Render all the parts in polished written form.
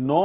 9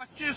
25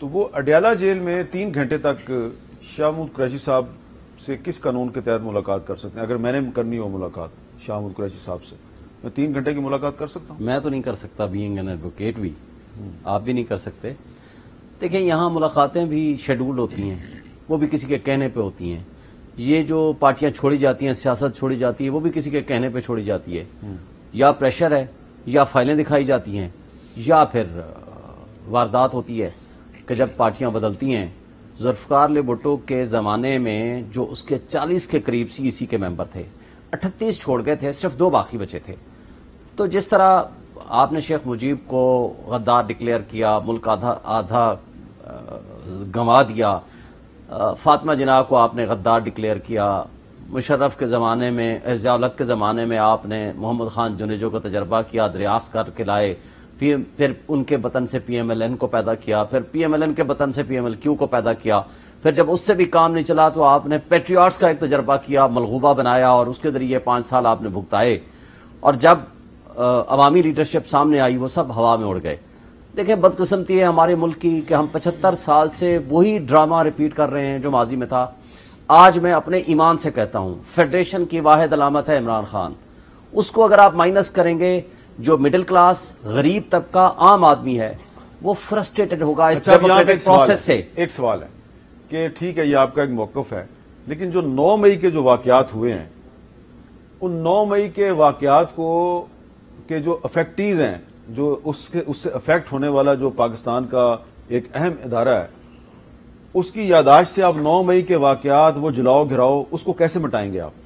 تو وہ اڈیالہ جیل میں 3 گھنٹے تک شاہ محمود قریشی صاحب سے کس قانون کے تحت ملاقات کر سکتے ہیں؟ اگر میں نے کرنی ہو ملاقات شاہ محمود قریشی صاحب سے، میں 3 گھنٹے کی ملاقات کر سکتا ہوں؟ میں تو نہیں کر سکتا، بینگ این ایڈوکیٹ بھی، آپ بھی نہیں کر سکتے۔ دیکھیں یہاں ملاقاتیں بھی شیڈول ہوتی ہیں، وہ بھی کسی کے کہنے پہ ہوتی ہیں۔ یہ جو پارٹیاں چھوڑی جاتی ہیں، سیاست چھوڑی جاتی ہے، وہ بھی کسی کے کہنے پہ چھوڑی جاتی ہے۔ یا پریشر ہے، یا فائلیں دکھائی جاتی ہیں، یا پھر واردات ہوتی ہے کہ جب پارٹیاں بدلتی ہیں۔ ذوالفقار علی بھٹو کے زمانے میں جو اس کے 40 کے قریب سی ای سی کے ممبر تھے، 38 چھوڑ گئے تھے، صرف 2 باقی بچے تھے۔ تو جس طرح آپ نے شیخ مجیب کو غدار ڈکلیئر کیا، ملک آدھا گنوا دیا، فاطمہ جناح کو آپ نے غدار ڈکلیئر کیا، مشرف کے زمانے میں، ضیاء الحق کے زمانے میں آپ نے محمد خان جنیجو کا تجربہ کیا، دریافت کر کے لائے، پھر ان کے بطن سے پی ایم ایل این کو پیدا کیا، پھر پی ایم ایل این کے بطن سے پی ایم ایل کیو کو پیدا کیا، پھر جب اس سے بھی کام نہیں چلا تو آپ نے پیٹریاٹس کا ایک تجربہ کیا، ملغوبہ بنایا، اور اس کے ذریعے 5 سال آپ نے بھگتائے، اور جب عوامی لیڈرشپ سامنے آئی وہ سب ہوا میں اڑ گئے۔ دیکھیں بدقسمتی ہے ہمارے ملک کی کہ ہم 75 سال سے وہی ڈرامہ ریپیٹ کر رہے ہیں جو ماضی میں تھا۔ آج میں اپنے ایمان سے کہتا ہوں فیڈریشن کی واحد علامت ہے عمران خان۔ اس کو اگر آپ مائنس کریں گے، جو مڈل کلاس غریب طبقہ عام آدمی ہے وہ فرسٹریٹڈ ہوگا اس ڈیموکریٹک پروسیس سے۔ ایک سوال ہے کہ ٹھیک ہے یہ آپ کا ایک موقف ہے، لیکن جو 9 مئی کے جو واقعات ہوئے ہیں، ان 9 مئی کے واقعات کو کے جو افیکٹیز ہیں، جو اس سے افیکٹ ہونے والا جو پاکستان کا ایک اہم ادارہ ہے، اس کی یادداشت سے آپ 9 مئی کے واقعات، وہ جلاؤ گھراؤ، اس کو کیسے مٹائیں گے آپ؟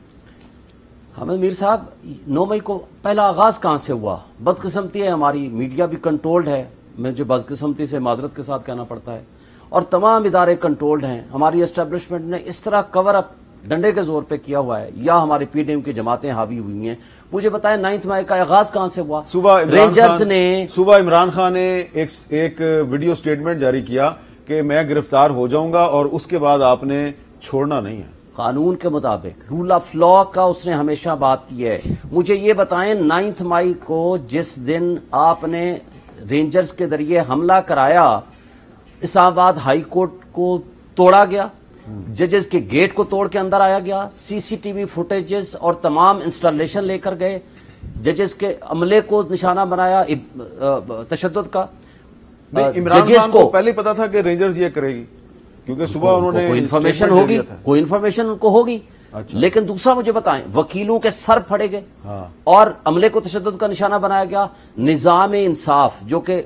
حامد میر صاحب 9 مئی کو پہلا آغاز کہاں سے ہوا؟ بدقسمتی ہے ہماری میڈیا بھی کنٹرولڈ ہے، مجھے بدقسمتی سے معذرت کے ساتھ کہنا پڑتا ہے، اور تمام ادارے کنٹرولڈ ہیں۔ ہماری اسٹیبلشمنٹ نے اس طرح کور اپ ڈنڈے کے زور پہ کیا ہوا ہے، یا ہماری پی ڈی ایم کی جماعتیں حاوی ہوئی ہیں۔ مجھے بتائیں 9 مئی کا آغاز کہاں سے ہوا؟ صبح عمران خان نے ایک ویڈیو سٹیٹمنٹ جاری کیا کہ میں گرفتار ہو جاؤں گا اور اس کے بعد آپ نے چھوڑنا نہیں ہے۔ قانون کے مطابق رول آف لا کا اس نے ہمیشہ بات کی ہے۔ مجھے یہ بتائیں 9 مئی کو جس دن آپ نے رینجرز کے ذریعے حملہ کرایا، اسلام آباد ہائی کورٹ کو توڑا گیا، ججز کے گیٹ کو توڑ کے اندر آیا گیا، سی سی ٹی وی فوٹیجز اور تمام انسٹالیشن لے کر گئے، ججز کے عملے کو نشانہ بنایا تشدد کا۔ عمران خان کو پہلے پتا تھا کہ رینجرز یہ کرے گی، کیونکہ صبح انہوں نے کوئی انفارمیشن ہوگی، کوئی انفارمیشن ان کو ہوگی۔ لیکن دوسرا مجھے بتائیں، وکیلوں کے سر پھڑے گئے اور عملے کو تشدد کا نشانہ بنایا گیا۔ نظام انصاف جو کہ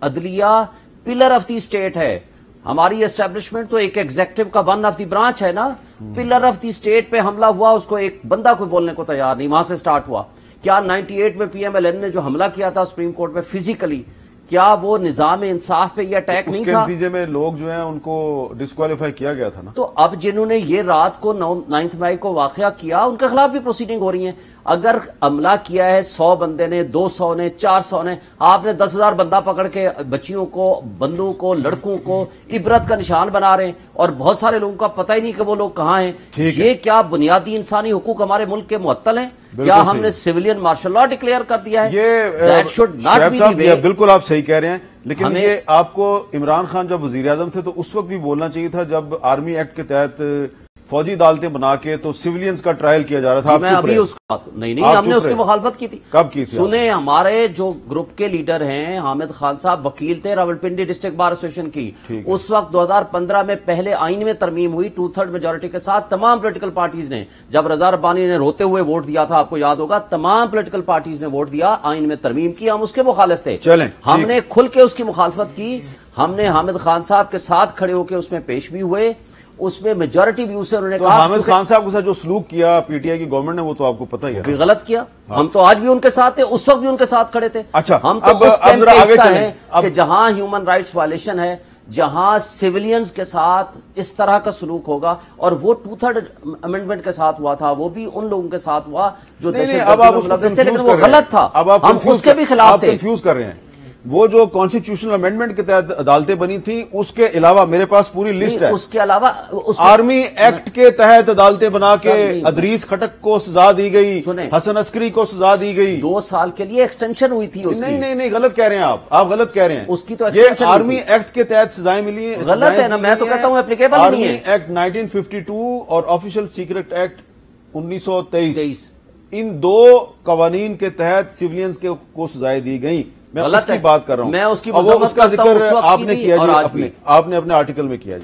عدلیہ پلر آف دی اسٹیٹ ہے، ہماری اسٹیبلشمنٹ تو ایک ایگزیکٹو کا 1 آف دی برانچ ہے نا، پلر آف دی اسٹیٹ پہ حملہ ہوا، اس کو ایک بندہ کوئی بولنے کو تیار نہیں، وہاں سے سٹارٹ ہوا۔ کیا 98 میں پی ایم ایل این نے جو حملہ کیا تھا سپریم کورٹ میں فزیکلی، کیا وہ نظام انصاف پہ یہ اٹیک نہیں تھا؟ اس کے نتیجے میں لوگ جو ہیں ان کو ڈسکوالیفائی کیا گیا تھا نا۔ تو اب جنہوں نے یہ رات کو 9 مئی کو واقعہ کیا، ان کے خلاف بھی پروسیڈنگ ہو رہی ہیں۔ اگر عملہ کیا ہے 100 بندے نے، 200 نے، 400 نے، آپ نے 10,000 بندہ پکڑ کے بچیوں کو، بندوں کو، لڑکوں کو عبرت کا نشان بنا رہے ہیں، اور بہت سارے لوگوں کا پتہ ہی نہیں کہ وہ لوگ کہاں ہیں۔ یہ کیا بنیادی انسانی حقوق ہمارے ملک کے معطل ہیں؟ کیا ہم نے سویلین مارشل لا ڈکلیئر کر دیا ہے؟ یہ بالکل آپ صحیح کہہ رہے ہیں، لیکن یہ آپ کو عمران خان جب وزیر اعظم تھے تو اس وقت بھی بولنا چاہیے تھا، جب آرمی ایکٹ کے تحت فوجی عدالتیں بنا کے تو سویلینز کا ٹرائل کیا جا رہا تھا۔ میں ابھی نہیں ہم نے اس کی مخالفت کی تھی۔ کب کی تھی؟ سنیں، ہمارے جو گروپ کے لیڈر ہیں، حامد خان صاحب وکیل تھے راولپنڈی ڈسٹرکٹ بار ایسوسیشن کی، اس وقت 2015 میں پہلے آئین میں ترمیم ہوئی 2/3 میجورٹی کے ساتھ، تمام پولیٹیکل پارٹیز نے، جب رضا ربانی نے روتے ہوئے ووٹ دیا تھا، آپ کو یاد ہوگا، تمام پولیٹیکل پارٹیز نے ووٹ دیا، آئین میں ترمیم کی، ہم اس کے مخالف تھے۔ ہم نے کھل کے اس کی مخالفت کی، ہم نے حامد خان صاحب کے ساتھ کھڑے ہو کے اس میں پیش بھی ہوئے، اس میں میجورٹی ویو سے انہوں نے کہا حامد خان صاحب کے ساتھ جو سلوک کیا پی ٹی آئی کی گورنمنٹ نے وہ تو آپ کو پتہ ہی ہے، بھی غلط کیا۔ ہم تو آج بھی ان کے ساتھ تھے، اس وقت بھی ان کے ساتھ کھڑے تھے۔ اچھا، ہم تو اس کیمپ کا حصہ ہیں کہ جہاں ہیومن رائٹس وائلیشن ہے، جہاں سیولینز کے ساتھ اس طرح کا سلوک ہوگا، اور وہ 2/3 امینڈمنٹ کے ساتھ ہوا تھا، وہ بھی ان لوگوں کے ساتھ ہوا جو دہشت گردی میں ملوث تھے، لیکن وہ غلط تھا، ہم اس کے بھی خلاف تھے۔ کنفیوز کر رہے ہیں وہ جو کانسٹیٹیوشنل امینڈمنٹ کے تحت عدالتیں بنی تھیں اس کے علاوہ میرے پاس پوری لسٹ ہے. اس کے علاوہ آرمی ایکٹ کے تحت عدالتیں بنا کے ادریس کھٹک کو سزا دی گئی, حسن عسکری کو سزا دی گئی. 2 سال کے لیے ایکسٹینشن ہوئی تھی اس کی. نہیں غلط کہہ رہے ہیں آپ غلط کہہ رہے ہیں. اس کی تو یہ آرمی ایکٹ کے تحت سزائیں ملی ہیں. غلط ہے نا, میں تو کہتا ہوں اپلیکیبل نہیں ہے. آرمی ایکٹ 1952 اور آفیشل سیکرٹ ایکٹ 1923 ان 2 قوانین کے تحت سیولینز کو سزائیں دی گئیں. میں اس کی بات کر رہا ہوں. میں اس کی کا ذکر آپ نے کیا جی, آپ نے اپنے آرٹیکل میں کیا جی.